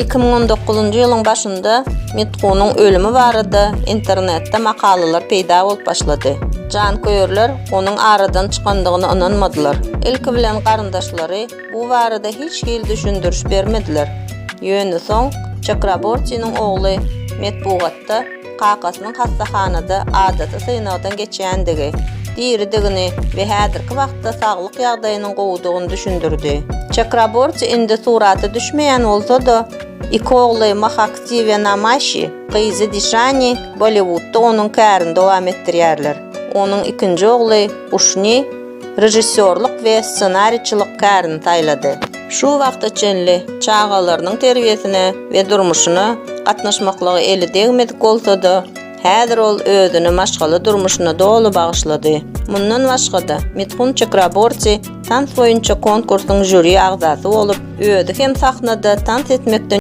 2019 ýylyň başynda Mithunyň ölümi barada internetde makalalar peýda bolup başlady. Janköýerler onuň aradan çykandygyny inanmadylar. Ilki bilen garyndaşlary bu barada hiç hil düşündürüş bermediler. Ýöne soň Chakrabortynyň ogly Metbugatda qaqasynyň hastahanada adaty synagdan geçýändigi, diridigini we häzirki wagtda saglyk ýagdaýynyň gowudygyny düşündirdi. Chakraborty indi suraty düşmeýän bolsa-da, iki ogly Mahakti we Namashi, gyzy Dishani Bollywoodda onuň kärini dowam etdirýärler. Onuň ikinji ogly Ushni rejissörlük we ssenariçilik kärini taýlady. Şu wagta çenli çağalarynyň terbiýesine we durmuşyna gatnaşmaklygy eli degmedik bolsa-da, häzir ol özüni maşgaly durmuşyna dolu bagyşlady. Mundan başga-da Mithun Chakraborty tans boýunça konkursyň jüri agzasy bolup, özü hem sahnada tans etmekden